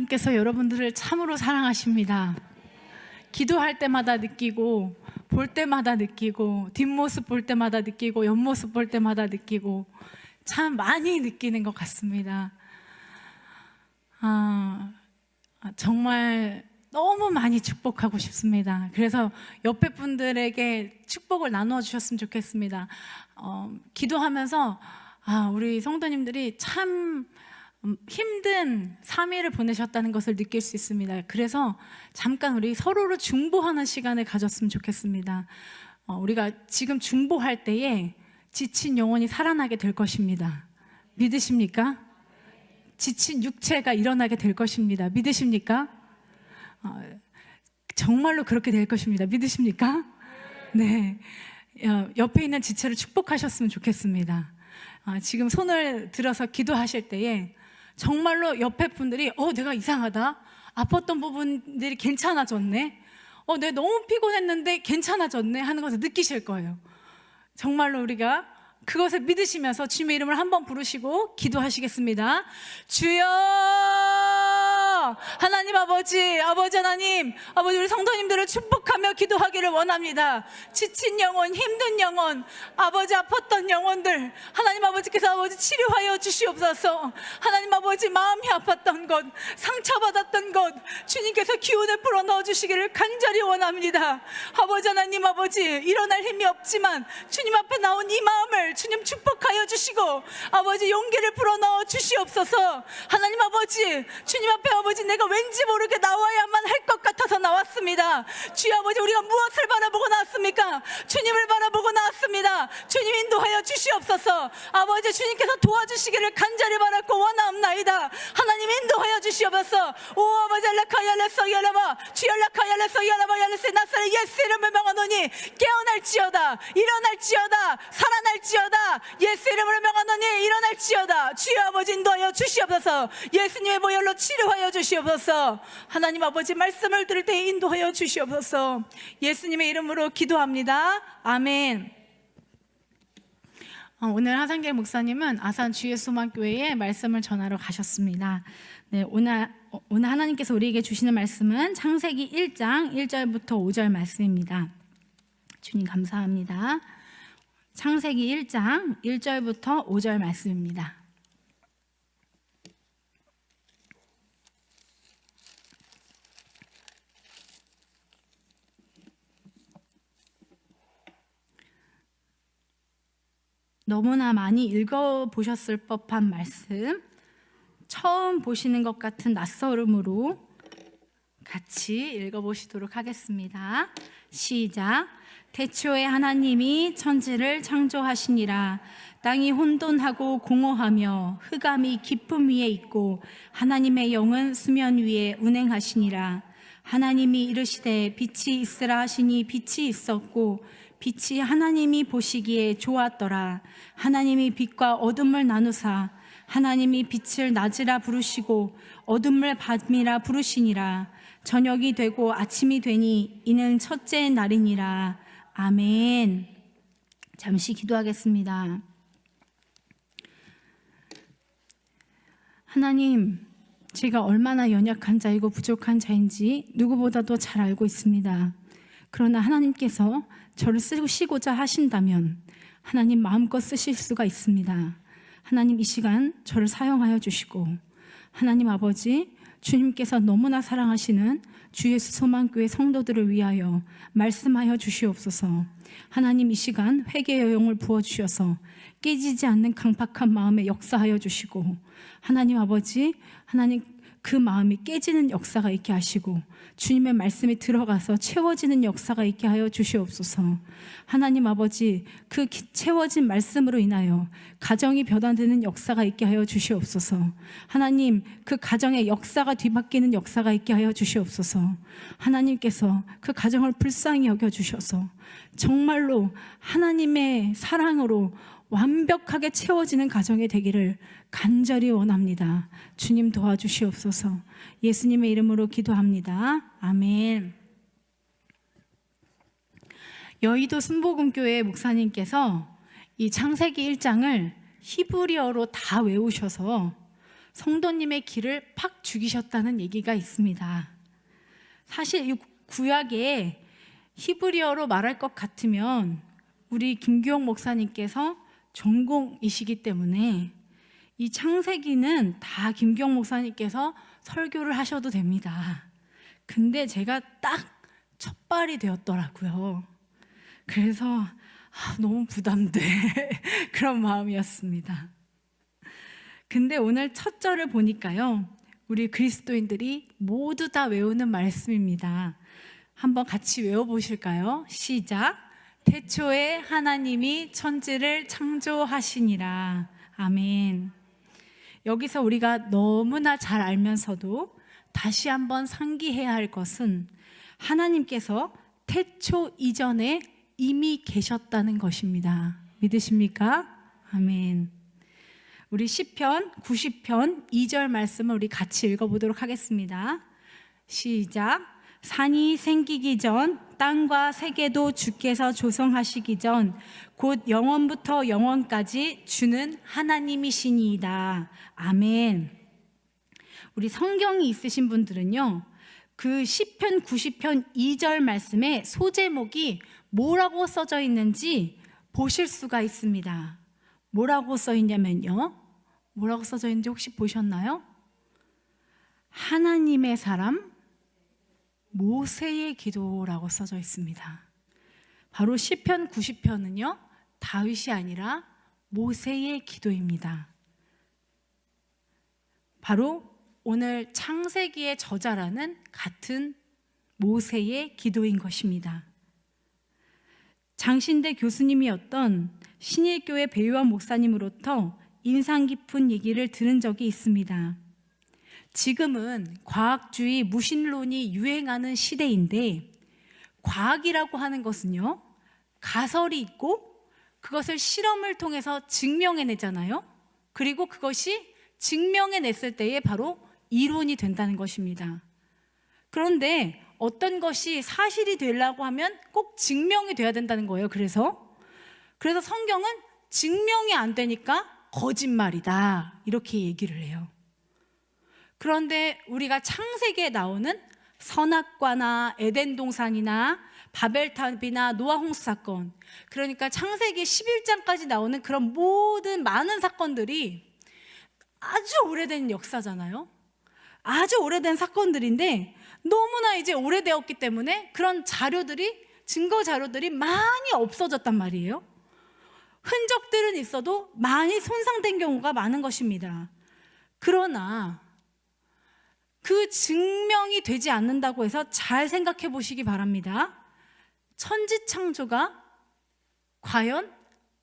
하나님께서 여러분들을 참으로 사랑하십니다. 기도할 때마다 느끼고, 볼 때마다 느끼고, 뒷모습 볼 때마다 느끼고, 옆모습 볼 때마다 느끼고, 참 많이 느끼는 것 같습니다. 정말 너무 많이 축복하고 싶습니다. 그래서 옆에 분들에게 축복을 나누어 주셨으면 좋겠습니다. 기도하면서 우리 성도님들이 참 힘든 3일을 보내셨다는 것을 느낄 수 있습니다. 그래서 잠깐 우리 서로를 중보하는 시간을 가졌으면 좋겠습니다. 우리가 지금 중보할 때에 지친 영혼이 살아나게 될 것입니다. 믿으십니까? 지친 육체가 일어나게 될 것입니다. 믿으십니까? 정말로 그렇게 될 것입니다. 믿으십니까? 네. 옆에 있는 지체를 축복하셨으면 좋겠습니다. 지금 손을 들어서 기도하실 때에 정말로 옆에 분들이 내가 이상하다, 아팠던 부분들이 괜찮아졌네, 내가 너무 피곤했는데 괜찮아졌네 하는 것을 느끼실 거예요. 정말로 우리가 그것을 믿으시면서 주님의 이름을 한번 부르시고 기도하시겠습니다. 주여, 하나님 아버지 하나님, 아버지 우리 성도님들을 축복하며 기도하기를 원합니다. 지친 영혼, 힘든 영혼, 아버지 아팠던 영혼들 하나님 아버지께서 아버지 치료하여 주시옵소서. 하나님 아버지 마음이 아팠던 것, 상처받았던 것 주님께서 기운을 불어넣어 주시기를 간절히 원합니다. 아버지 하나님 아버지, 일어날 힘이 없지만 주님 앞에 나온 이 마음을 주님 축복하여 주시고 아버지 용기를 불어넣어 주시옵소서. 하나님 아버지, 주님 앞에 아버지 내가 왠지 모르게 나와야만 할 것 같아서 나왔습니다. 주여 아버지, 우리가 무엇을 바라보고 나왔습니까? 주님을 바라보고 나왔습니다. 주님 인도하여 주시옵소서. 아버지, 주님께서 도와주시기를 간절히 바라고 원하옵나이다. 하나님 인도하여 주시옵소서. 오 아버지, 알라카야레서 야라바, 주열라카야레서 야라바 야레세 나사렛 예수 이름을 명하노니 깨어날지어다, 일어날지어다, 살아날지어다, 예수 이름으로 명하노니 일어날지어다. 주여 아버지 인도하여 주시옵소서. 예수님의 보혈로 치료하여 주시옵소서. 하나님 아버지, 말씀을 들을 때 인도하여 주시옵소서. 예수님의 이름으로 기도합니다. 아멘. 오늘 하상길 목사님은 아산 주예수소망교회에 말씀을 전하러 가셨습니다. 네, 오늘 하나님께서 우리에게 주시는 말씀은 창세기 1장 1절부터 5절 말씀입니다. 주님 감사합니다. 창세기 1장 1절부터 5절 말씀입니다. 너무나 많이 읽어보셨을 법한 말씀, 처음 보시는 것 같은 낯설음으로 같이 읽어보시도록 하겠습니다. 시작. 태초에 하나님이 천지를 창조하시니라. 땅이 혼돈하고 공허하며 흑암이 깊음 위에 있고 하나님의 영은 수면 위에 운행하시니라. 하나님이 이르시되 빛이 있으라 하시니 빛이 있었고 빛이 하나님이 보시기에 좋았더라. 하나님이 빛과 어둠을 나누사 하나님이 빛을 낮이라 부르시고 어둠을 밤이라 부르시니라. 저녁이 되고 아침이 되니 이는 첫째 날이니라. 아멘. 잠시 기도하겠습니다. 하나님, 제가 얼마나 연약한 자이고 부족한 자인지 누구보다도 잘 알고 있습니다. 그러나 하나님께서 저를 쓰시고자 하신다면 하나님 마음껏 쓰실 수가 있습니다. 하나님, 이 시간 저를 사용하여 주시고 하나님 아버지, 주님께서 너무나 사랑하시는 주 예수 소망교회 성도들을 위하여 말씀하여 주시옵소서. 하나님, 이 시간 회개의 영을 부어주셔서 깨지지 않는 강팍한 마음에 역사하여 주시고 하나님 아버지, 하나님 그 마음이 깨지는 역사가 있게 하시고 주님의 말씀이 들어가서 채워지는 역사가 있게 하여 주시옵소서. 하나님 아버지, 그 채워진 말씀으로 인하여 가정이 변화되는 역사가 있게 하여 주시옵소서. 하나님, 그 가정의 역사가 뒤바뀌는 역사가 있게 하여 주시옵소서. 하나님께서 그 가정을 불쌍히 여겨주셔서 정말로 하나님의 사랑으로 완벽하게 채워지는 가정이 되기를 간절히 원합니다. 주님 도와주시옵소서. 예수님의 이름으로 기도합니다. 아멘. 여의도 순복음교회 목사님께서 이 창세기 1장을 히브리어로 다 외우셔서 성도님의 길을 팍 죽이셨다는 얘기가 있습니다. 사실 이 구약에 히브리어로 말할 것 같으면 우리 김규영 목사님께서 전공이시기 때문에 이 창세기는 다 김규영 목사님께서 설교를 하셔도 됩니다. 근데 제가 딱 첫발이 되었더라고요. 그래서 너무 부담돼 그런 마음이었습니다. 근데 오늘 첫 절을 보니까요, 우리 그리스도인들이 모두 다 외우는 말씀입니다. 한번 같이 외워보실까요? 시작. 태초에 하나님이 천지를 창조하시니라. 아멘. 여기서 우리가 너무나 잘 알면서도 다시 한번 상기해야 할 것은 하나님께서 태초 이전에 이미 계셨다는 것입니다. 믿으십니까? 아멘. 우리 시편 90편 2절 말씀을 우리 같이 읽어보도록 하겠습니다. 시작. 산이 생기기 전 땅과 세계도 주께서 조성하시기 전 곧 영원부터 영원까지 주는 하나님이시니이다. 아멘. 우리 성경이 있으신 분들은요, 그 시편 90편 2절 말씀에 소제목이 뭐라고 써져 있는지 보실 수가 있습니다. 뭐라고 써 있냐면요, 뭐라고 써져 있는지 혹시 보셨나요? 하나님의 사람 모세의 기도라고 써져 있습니다. 바로 시편 90편은요, 다윗이 아니라 모세의 기도입니다. 바로 오늘 창세기의 저자라는 같은 모세의 기도인 것입니다. 장신대 교수님이었던 신일교회 배유한 목사님으로부터 인상 깊은 얘기를 들은 적이 있습니다. 지금은 과학주의 무신론이 유행하는 시대인데, 과학이라고 하는 것은요, 가설이 있고 그것을 실험을 통해서 증명해내잖아요. 그리고 그것이 증명해냈을 때에 바로 이론이 된다는 것입니다. 그런데 어떤 것이 사실이 되려고 하면 꼭 증명이 돼야 된다는 거예요. 그래서 성경은 증명이 안 되니까 거짓말이다, 이렇게 얘기를 해요. 그런데 우리가 창세기에 나오는 선악과나 에덴 동산이나 바벨탑이나 노아 홍수 사건, 그러니까 창세기 11장까지 나오는 그런 모든 많은 사건들이 아주 오래된 역사잖아요. 아주 오래된 사건들인데 너무나 이제 오래되었기 때문에 그런 자료들이, 증거 자료들이 많이 없어졌단 말이에요. 흔적들은 있어도 많이 손상된 경우가 많은 것입니다. 그러나 그 증명이 되지 않는다고 해서 잘 생각해 보시기 바랍니다. 천지창조가 과연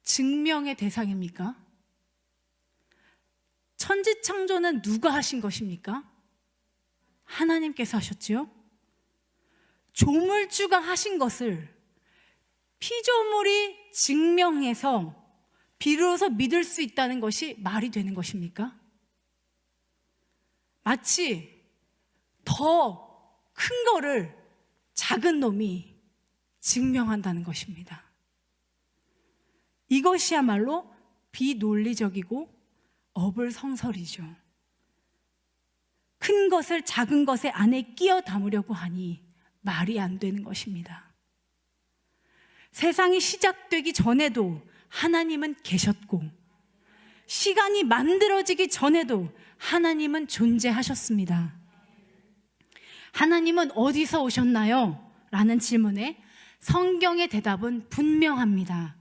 증명의 대상입니까? 천지창조는 누가 하신 것입니까? 하나님께서 하셨지요. 조물주가 하신 것을 피조물이 증명해서 비로소 믿을 수 있다는 것이 말이 되는 것입니까? 마치 더 큰 거를 작은 놈이 증명한다는 것입니다. 이것이야말로 비논리적이고 어불성설이죠. 큰 것을 작은 것의 안에 끼어 담으려고 하니 말이 안 되는 것입니다. 세상이 시작되기 전에도 하나님은 계셨고, 시간이 만들어지기 전에도 하나님은 존재하셨습니다. 하나님은 어디서 오셨나요? 라는 질문에 성경의 대답은 분명합니다.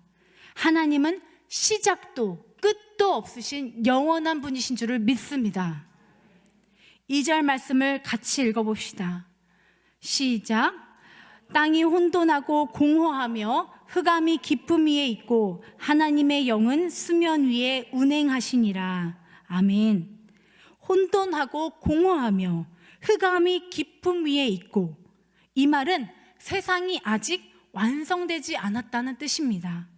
하나님은 시작도 끝도 없으신 영원한 분이신 줄을 믿습니다. 2절 말씀을 같이 읽어봅시다. 시작. 땅이 혼돈하고 공허하며 흑암이 깊음 위에 있고 하나님의 영은 수면 위에 운행하시니라. 아멘. 혼돈하고 공허하며 흑암이 깊음 위에 있고, 이 말은 세상이 아직 완성되지 않았다는 뜻입니다.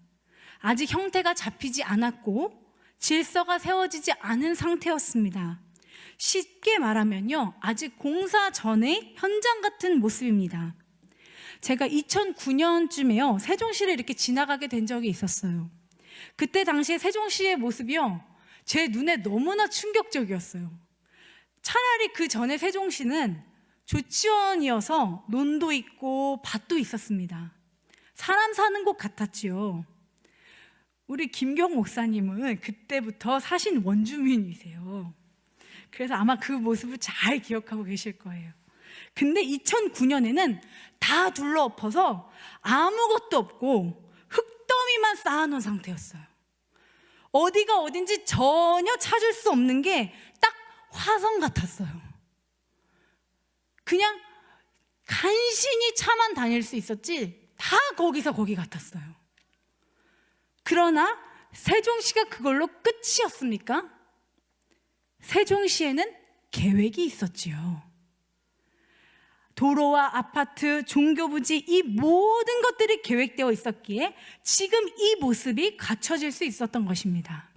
아직 형태가 잡히지 않았고 질서가 세워지지 않은 상태였습니다. 쉽게 말하면요, 아직 공사 전의 현장 같은 모습입니다. 제가 2009년쯤에요, 세종시를 이렇게 지나가게 된 적이 있었어요. 그때 당시에 세종시의 모습이요, 제 눈에 너무나 충격적이었어요. 차라리 그 전에 세종시는 조치원이어서 논도 있고 밭도 있었습니다. 사람 사는 곳 같았지요. 우리 김경 목사님은 그때부터 사신 원주민이세요. 그래서 아마 그 모습을 잘 기억하고 계실 거예요. 근데 2009년에는 다 둘러엎어서 아무것도 없고 흙더미만 쌓아놓은 상태였어요. 어디가 어딘지 전혀 찾을 수 없는 게 딱 화성 같았어요. 그냥 간신히 차만 다닐 수 있었지 다 거기서 거기 같았어요. 그러나 세종시가 그걸로 끝이었습니까? 세종시에는 계획이 있었지요. 도로와 아파트, 종교부지 이 모든 것들이 계획되어 있었기에 지금 이 모습이 갖춰질 수 있었던 것입니다.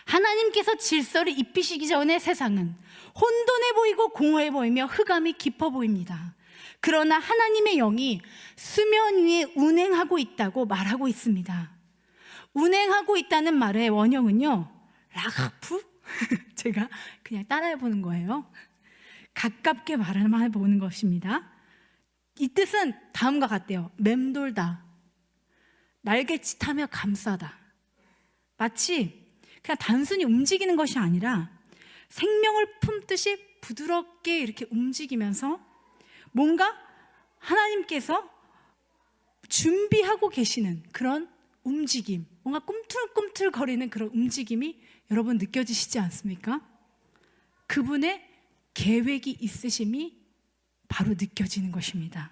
하나님께서 질서를 입히시기 전에 세상은 혼돈해 보이고 공허해 보이며 흑암이 깊어 보입니다. 그러나 하나님의 영이 수면 위에 운행하고 있다고 말하고 있습니다. 운행하고 있다는 말의 원형은요, 라가프? 제가 그냥 따라해 보는 거예요. 가깝게 말을 해보는 것입니다. 이 뜻은 다음과 같대요. 맴돌다, 날개짓하며 감싸다. 마치 그냥 단순히 움직이는 것이 아니라 생명을 품듯이 부드럽게 이렇게 움직이면서 뭔가 하나님께서 준비하고 계시는 그런 움직임, 뭔가 꿈틀꿈틀거리는 그런 움직임이 여러분 느껴지시지 않습니까? 그분의 계획이 있으심이 바로 느껴지는 것입니다.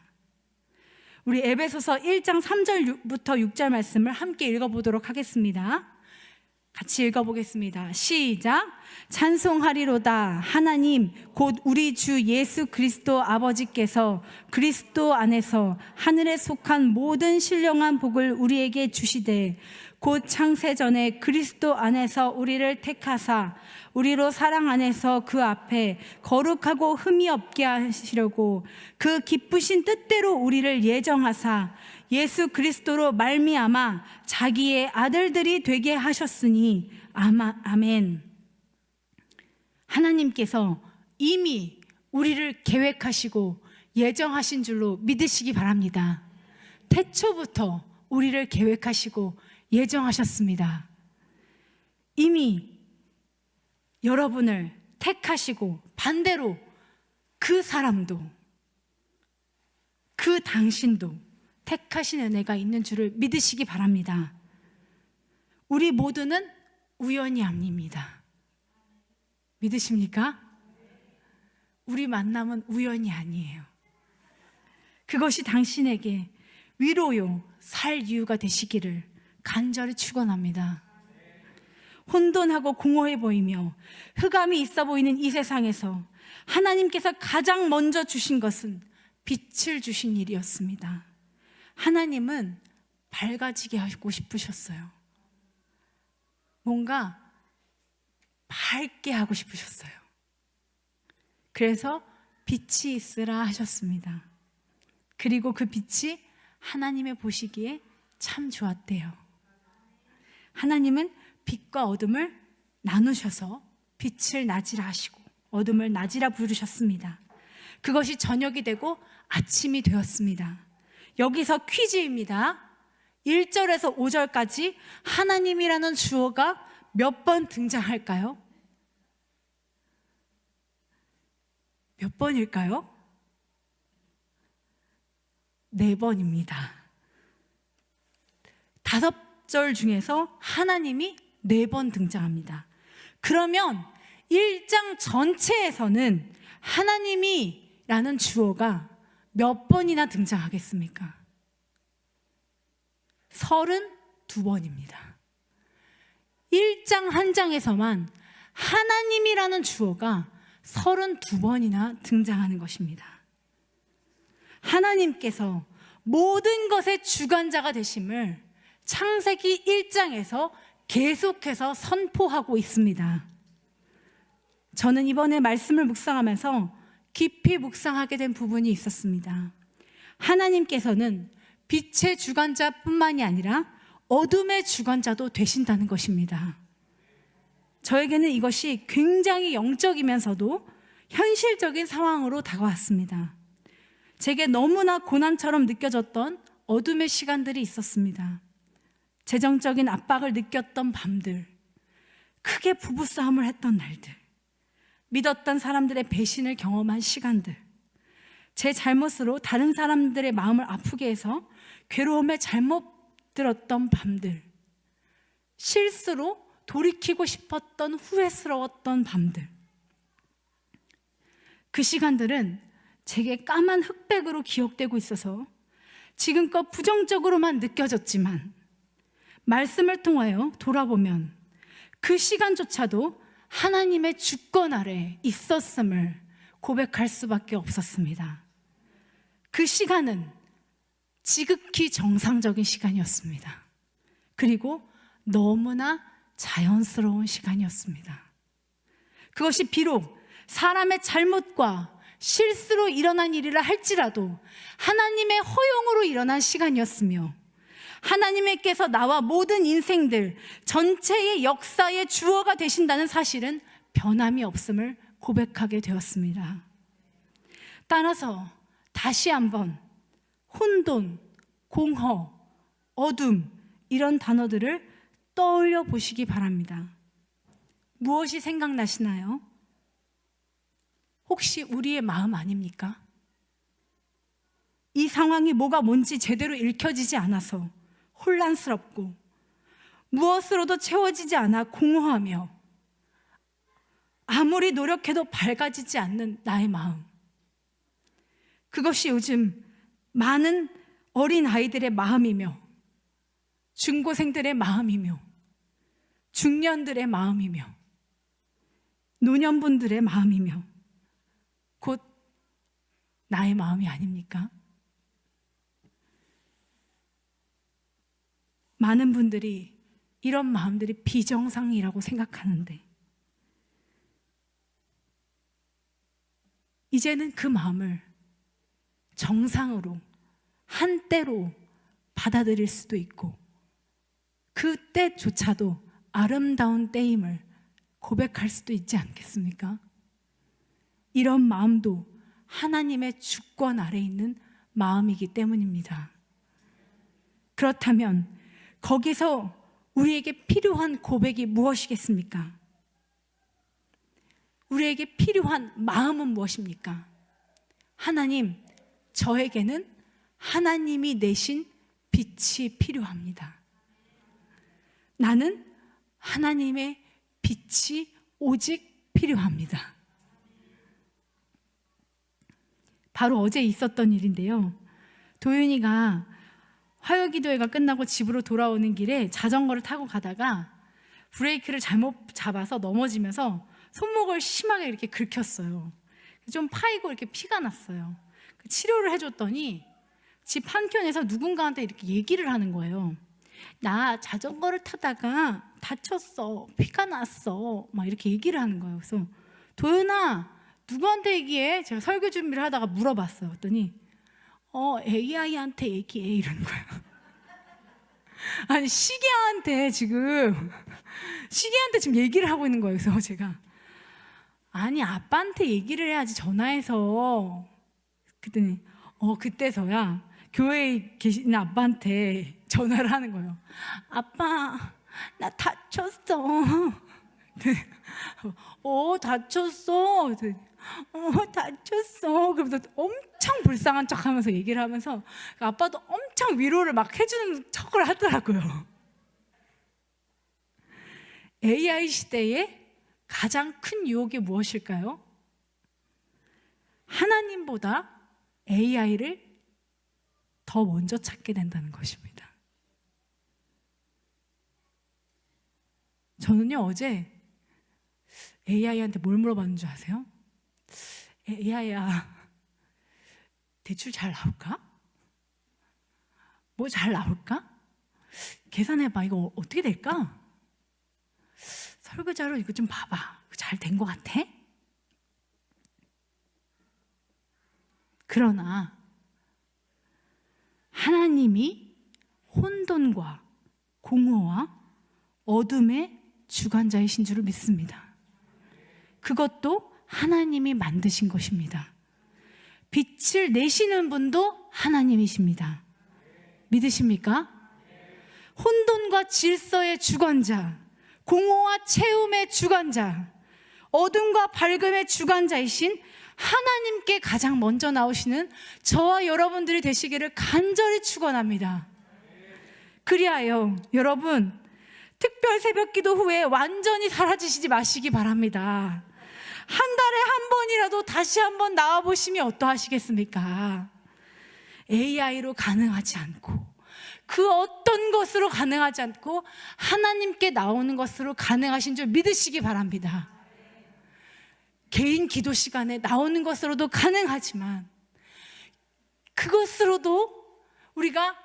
우리 에베소서 1장 3절부터 6절 말씀을 함께 읽어보도록 하겠습니다. 같이 읽어보겠습니다. 시작. 찬송하리로다. 하나님 곧 우리 주 예수 그리스도 아버지께서 그리스도 안에서 하늘에 속한 모든 신령한 복을 우리에게 주시되 곧 창세전에 그리스도 안에서 우리를 택하사 우리로 사랑 안에서 그 앞에 거룩하고 흠이 없게 하시려고 그 기쁘신 뜻대로 우리를 예정하사 예수 그리스도로 말미암아 자기의 아들들이 되게 하셨으니 아멘. 하나님께서 이미 우리를 계획하시고 예정하신 줄로 믿으시기 바랍니다. 태초부터 우리를 계획하시고 예정하셨습니다. 이미 여러분을 택하시고 반대로 그 사람도 그 당신도 택하신 은혜가 있는 줄을 믿으시기 바랍니다. 우리 모두는 우연이 아닙니다. 믿으십니까? 우리 만남은 우연이 아니에요. 그것이 당신에게 위로요, 살 이유가 되시기를 간절히 축원합니다. 혼돈하고 공허해 보이며 흑암이 있어 보이는 이 세상에서 하나님께서 가장 먼저 주신 것은 빛을 주신 일이었습니다. 하나님은 밝아지게 하고 싶으셨어요. 뭔가 밝게 하고 싶으셨어요. 그래서 빛이 있으라 하셨습니다. 그리고 그 빛이 하나님의 보시기에 참 좋았대요. 하나님은 빛과 어둠을 나누셔서 빛을 낮이라 하시고 어둠을 낮이라 부르셨습니다. 그것이 저녁이 되고 아침이 되었습니다. 여기서 퀴즈입니다. 1절에서 5절까지 하나님이라는 주어가 몇 번 등장할까요? 몇 번일까요? 4번입니다. 5절 중에서 하나님이 4번 등장합니다. 그러면 1장 전체에서는 하나님이라는 주어가 몇 번이나 등장하겠습니까? 32번입니다. 1장 한 장에서만 하나님이라는 주어가 32번이나 등장하는 것입니다. 하나님께서 모든 것의 주관자가 되심을 창세기 1장에서 계속해서 선포하고 있습니다. 저는 이번에 말씀을 묵상하면서 깊이 묵상하게 된 부분이 있었습니다. 하나님께서는 빛의 주관자뿐만이 아니라 어둠의 주관자도 되신다는 것입니다. 저에게는 이것이 굉장히 영적이면서도 현실적인 상황으로 다가왔습니다. 제게 너무나 고난처럼 느껴졌던 어둠의 시간들이 있었습니다. 재정적인 압박을 느꼈던 밤들, 크게 부부싸움을 했던 날들, 믿었던 사람들의 배신을 경험한 시간들, 제 잘못으로 다른 사람들의 마음을 아프게 해서 괴로움에 잘못 들었던 밤들, 실수로 돌이키고 싶었던 후회스러웠던 밤들, 그 시간들은 제게 까만 흑백으로 기억되고 있어서 지금껏 부정적으로만 느껴졌지만 말씀을 통하여 돌아보면 그 시간조차도 하나님의 주권 아래 있었음을 고백할 수밖에 없었습니다. 그 시간은 지극히 정상적인 시간이었습니다. 그리고 너무나 자연스러운 시간이었습니다. 그것이 비록 사람의 잘못과 실수로 일어난 일이라 할지라도 하나님의 허용으로 일어난 시간이었으며 하나님께서 나와 모든 인생들 전체의 역사의 주어가 되신다는 사실은 변함이 없음을 고백하게 되었습니다. 따라서 다시 한번 혼돈, 공허, 어둠 이런 단어들을 떠올려 보시기 바랍니다. 무엇이 생각나시나요? 혹시 우리의 마음 아닙니까? 이 상황이 뭐가 뭔지 제대로 읽혀지지 않아서 혼란스럽고 무엇으로도 채워지지 않아 공허하며 아무리 노력해도 밝아지지 않는 나의 마음, 그것이 요즘 많은 어린 아이들의 마음이며 중고생들의 마음이며 중년들의 마음이며 노년분들의 마음이며 곧 나의 마음이 아닙니까? 많은 분들이 이런 마음들이 비정상이라고 생각하는데 이제는 그 마음을 정상으로 한때로 받아들일 수도 있고 그 때조차도 아름다운 때임을 고백할 수도 있지 않겠습니까? 이런 마음도 하나님의 주권 아래 있는 마음이기 때문입니다. 그렇다면 거기서 우리에게 필요한 고백이 무엇이겠습니까? 우리에게 필요한 마음은 무엇입니까? 하나님, 저에게는 하나님이 내신 빛이 필요합니다. 나는 하나님의 빛이 오직 필요합니다. 바로 어제 있었던 일인데요. 도윤이가 화요기도회가 끝나고 집으로 돌아오는 길에 자전거를 타고 가다가 브레이크를 잘못 잡아서 넘어지면서 손목을 심하게 이렇게 긁혔어요. 좀 파이고 이렇게 피가 났어요. 치료를 해줬더니 집 한켠에서 누군가한테 이렇게 얘기를 하는 거예요. 나 자전거를 타다가 다쳤어, 피가 났어, 막 이렇게 얘기를 하는 거예요. 그래서 도윤아, 누구한테 얘기해? 제가 설교 준비를 하다가 물어봤어요. 그랬더니 AI한테 얘기해 이러는 거예요. 아니 시계한테 지금 얘기를 하고 있는 거예요. 그래서 제가 아니 아빠한테 얘기를 해야지 전화해서. 그랬더니 그때서야 교회에 계시는 아빠한테 전화를 하는 거예요. 아빠, 나 다쳤어. 다쳤어. 다쳤어. 그러면서 엄청 불쌍한 척 하면서 얘기를 하면서 아빠도 엄청 위로를 막 해주는 척을 하더라고요. AI 시대에 가장 큰 유혹이 무엇일까요? 하나님보다 AI를 더 먼저 찾게 된다는 것입니다. 저는요, 어제 AI한테 뭘 물어봤는 줄 아세요? AI야, 대출 잘 나올까? 뭐 잘 나올까? 계산해봐. 이거 어떻게 될까? 설교자로 이거 좀 봐봐. 잘 된 것 같아? 그러나 하나님이 혼돈과 공허와 어둠의 주관자이신 줄을 믿습니다. 그것도 하나님이 만드신 것입니다. 빛을 내시는 분도 하나님이십니다. 믿으십니까? 혼돈과 질서의 주관자, 공허와 채움의 주관자, 어둠과 밝음의 주관자이신 하나님께 가장 먼저 나오시는 저와 여러분들이 되시기를 간절히 축원합니다. 그리하여 여러분, 특별 새벽기도 후에 완전히 사라지시지 마시기 바랍니다. 한 달에 한 번이라도 다시 한번 나와보시면 어떠하시겠습니까? AI로 가능하지 않고 그 어떤 것으로 가능하지 않고 하나님께 나오는 것으로 가능하신 줄 믿으시기 바랍니다. 개인 기도 시간에 나오는 것으로도 가능하지만 그것으로도 우리가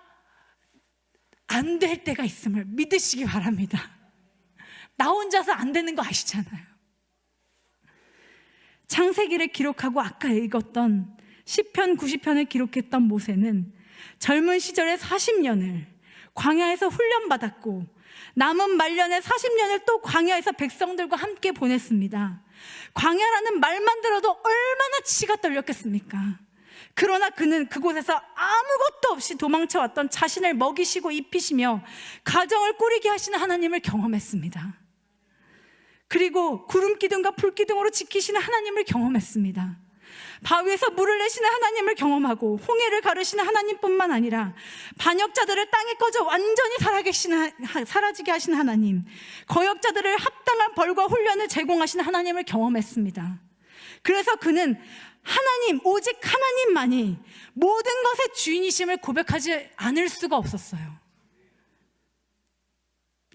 안 될 때가 있음을 믿으시기 바랍니다. 나 혼자서 안 되는 거 아시잖아요. 창세기를 기록하고 아까 읽었던 시편 90편을 기록했던 모세는 젊은 시절에 40년을 광야에서 훈련받았고 남은 말년에 40년을 또 광야에서 백성들과 함께 보냈습니다. 광야라는 말만 들어도 얼마나 치가 떨렸겠습니까? 그러나 그는 그곳에서 아무것도 없이 도망쳐왔던 자신을 먹이시고 입히시며 가정을 꾸리게 하시는 하나님을 경험했습니다. 그리고 구름기둥과 불기둥으로 지키시는 하나님을 경험했습니다. 바위에서 물을 내시는 하나님을 경험하고 홍해를 가르시는 하나님뿐만 아니라 반역자들을 땅에 꺼져 완전히 사라지게 하시는 하나님, 거역자들을 합당한 벌과 훈련을 제공하시는 하나님을 경험했습니다. 그래서 그는 하나님, 오직 하나님만이 모든 것의 주인이심을 고백하지 않을 수가 없었어요.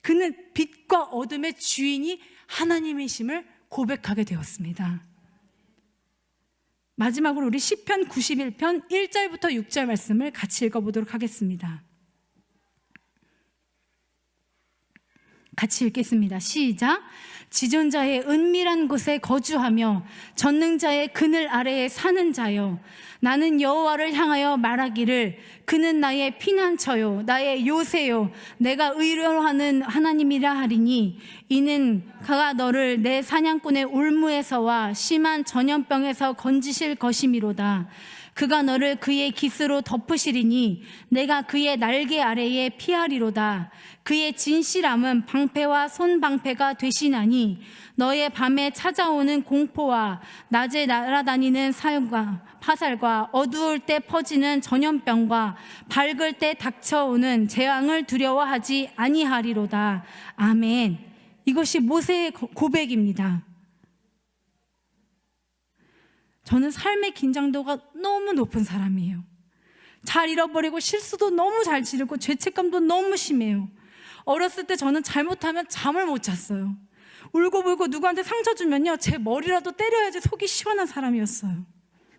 그는 빛과 어둠의 주인이 하나님이심을 고백하게 되었습니다. 마지막으로 우리 시편 91편 1절부터 6절 말씀을 같이 읽어보도록 하겠습니다. 같이 읽겠습니다. 시작. 지존자의 은밀한 곳에 거주하며 전능자의 그늘 아래에 사는 자여, 나는 여호와를 향하여 말하기를 그는 나의 피난처요 나의 요새요 내가 의뢰하는 하나님이라 하리니 이는 그가 너를 내 사냥꾼의 올무에서와 심한 전염병에서 건지실 것이미로다. 그가 너를 그의 깃으로 덮으시리니 내가 그의 날개 아래에 피하리로다. 그의 진실함은 방패와 손방패가 되시나니 너의 밤에 찾아오는 공포와 낮에 날아다니는 사형과 파살과 어두울 때 퍼지는 전염병과 밝을 때 닥쳐오는 재앙을 두려워하지 아니하리로다. 아멘. 이것이 모세의 고백입니다. 저는 삶의 긴장도가 너무 높은 사람이에요. 잘 잃어버리고 실수도 너무 잘 지르고 죄책감도 너무 심해요. 어렸을 때 저는 잘못하면 잠을 못 잤어요. 울고불고 누구한테 상처 주면요, 제 머리라도 때려야지 속이 시원한 사람이었어요.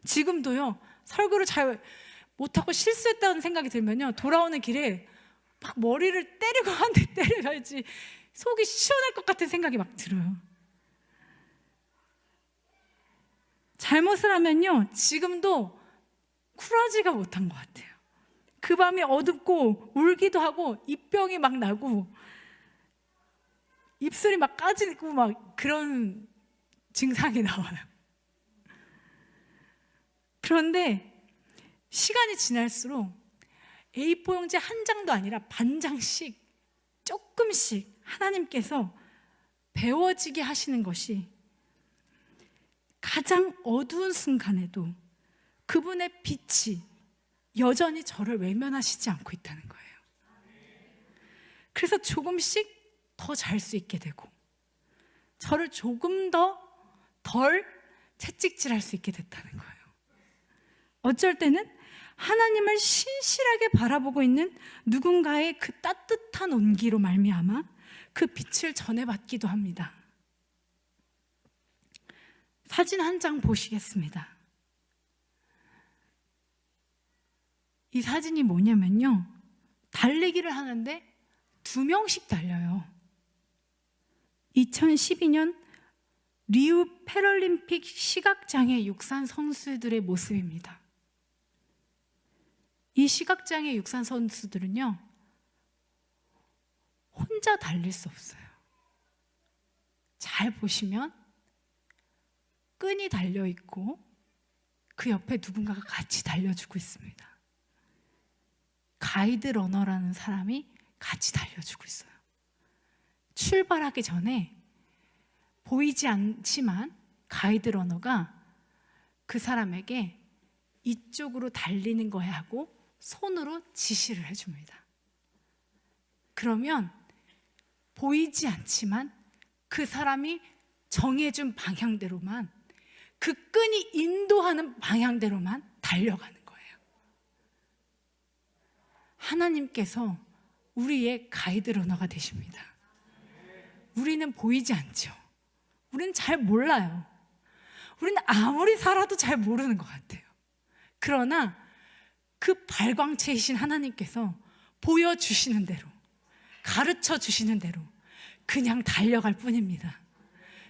지금도요, 설교를 잘 못하고 실수했다는 생각이 들면요, 돌아오는 길에 막 머리를 때리고 한 대 때려야지 속이 시원할 것 같은 생각이 막 들어요. 잘못을 하면요, 지금도 쿨하지가 못한 것 같아요. 그 밤이 어둡고 울기도 하고 입병이 막 나고 입술이 막 까지고 막 그런 증상이 나와요. 그런데 시간이 지날수록 A4 용지 한 장도 아니라 반 장씩 조금씩 하나님께서 배워지게 하시는 것이 가장 어두운 순간에도 그분의 빛이 여전히 저를 외면하시지 않고 있다는 거예요. 그래서 조금씩 더 잘 수 있게 되고 저를 조금 더 덜 채찍질할 수 있게 됐다는 거예요. 어쩔 때는 하나님을 신실하게 바라보고 있는 누군가의 그 따뜻한 온기로 말미암아 그 빛을 전해받기도 합니다. 사진 한 장 보시겠습니다. 이 사진이 뭐냐면요, 달리기를 하는데 2명씩 달려요. 2012년 리우 패럴림픽 시각장애 육산 선수들의 모습입니다. 이 시각장애 육산 선수들은요, 혼자 달릴 수 없어요. 잘 보시면 끈이 달려 있고 그 옆에 누군가가 같이 달려주고 있습니다. 가이드 러너라는 사람이 같이 달려주고 있어요. 출발하기 전에 보이지 않지만 가이드 러너가 그 사람에게 이쪽으로 달리는 거야 하고 손으로 지시를 해줍니다. 그러면 보이지 않지만 그 사람이 정해준 방향대로만, 그 끈이 인도하는 방향대로만 달려가는 거예요. 하나님께서 우리의 가이드 러너가 되십니다. 우리는 보이지 않죠. 우리는 잘 몰라요. 우리는 아무리 살아도 잘 모르는 것 같아요. 그러나 그 발광체이신 하나님께서 보여주시는 대로, 가르쳐 주시는 대로 그냥 달려갈 뿐입니다.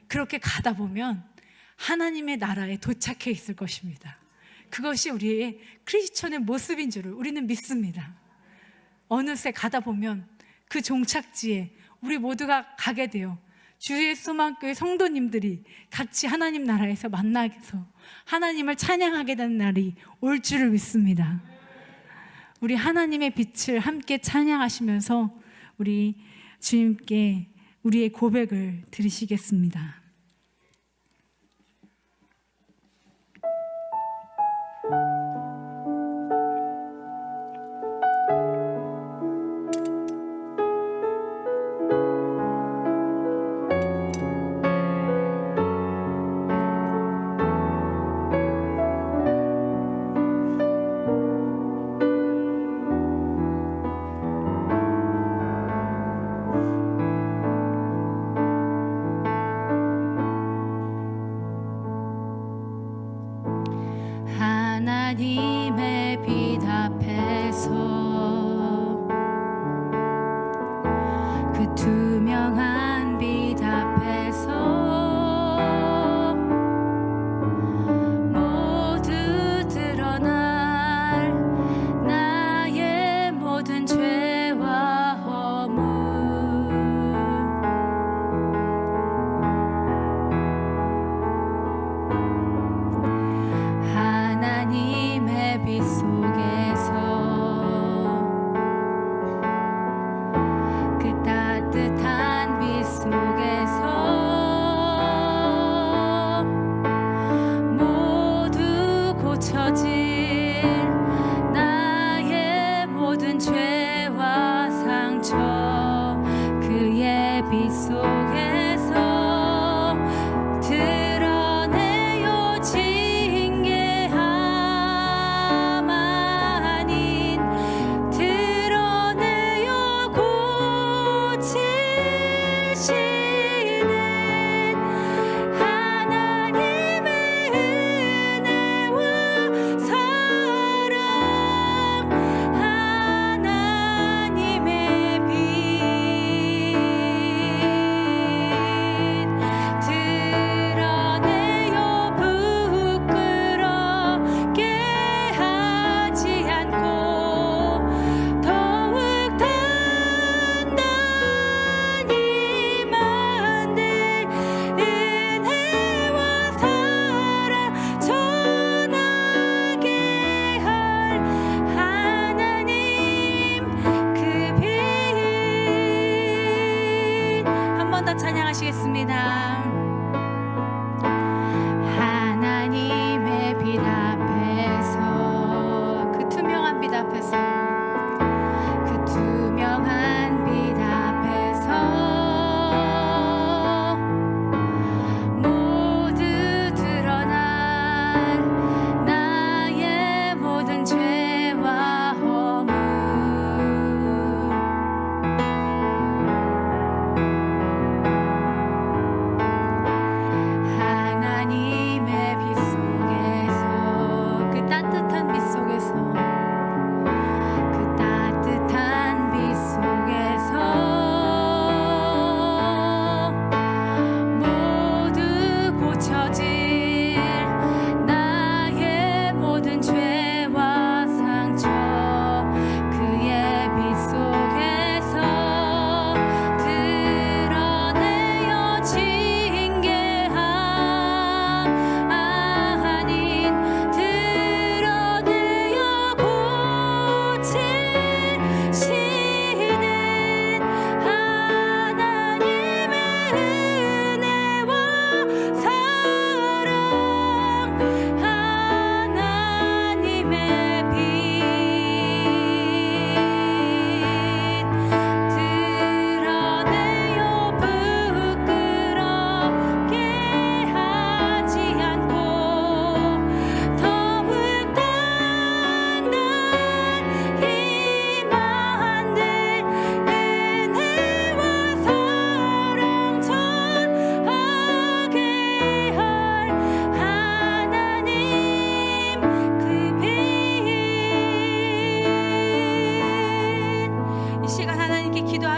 그렇게 가다 보면 하나님의 나라에 도착해 있을 것입니다. 그것이 우리의 크리스천의 모습인 줄을 우리는 믿습니다. 어느새 가다 보면 그 종착지에 우리 모두가 가게 되어 주의 소망교회 성도님들이 같이 하나님 나라에서 만나서 하나님을 찬양하게 되는 날이 올 줄을 믿습니다. 우리 하나님의 빛을 함께 찬양하시면서 우리 주님께 우리의 고백을 드리시겠습니다. 하나님의 빛 앞에서 그 투명한 빛 앞에서 모두 드러날 나의 모든 죄와 허물, 하나님의 빛 속에서 그 따뜻한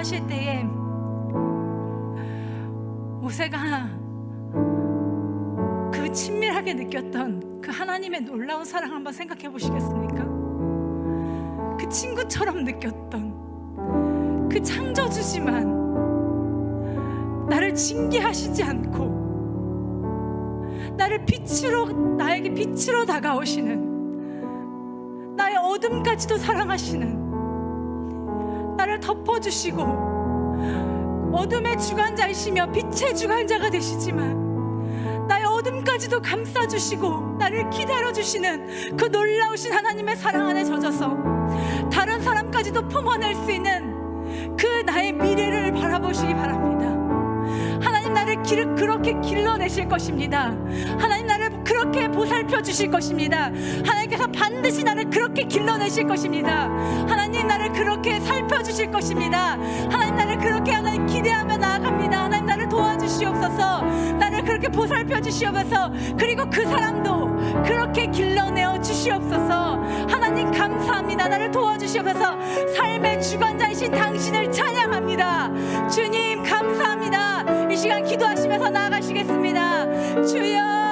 기도하실 때에 모세가 그 친밀하게 느꼈던 그 하나님의 놀라운 사랑 한번 생각해 보시겠습니까? 그 친구처럼 느꼈던 그 창조주지만 나를 징계하시지 않고 나에게 빛으로 다가오시는, 나의 어둠까지도 사랑하시는, 나를 덮어주시고 어둠의 주관자이시며 빛의 주관자가 되시지만 나의 어둠까지도 감싸주시고 나를 기다려주시는 그 놀라우신 하나님의 사랑 안에 젖어서 다른 사람까지도 품어낼 수 있는 그 나의 미래를 바라보시기 바랍니다. 하나님 나를 그렇게 길러내실 것입니다. 하나님 나를 그렇게 보살펴 주실 것입니다. 하나님께서 반드시 나를 그렇게 길러내실 것입니다. 하나님 나를 그렇게 살펴주실 것입니다. 하나님 나를 그렇게 하나님 기대하며 나아갑니다. 하나님 나를 도와주시옵소서. 나를 그렇게 보살펴 주시옵소서. 그리고 그 사람도 그렇게 길러내어 주시옵소서. 하나님 감사합니다. 나를 도와주시옵소서. 삶의 주관자이신 당신을 찬양합니다. 주님 감사합니다. 이 시간 기도하시면서 나아가시겠습니다. 주여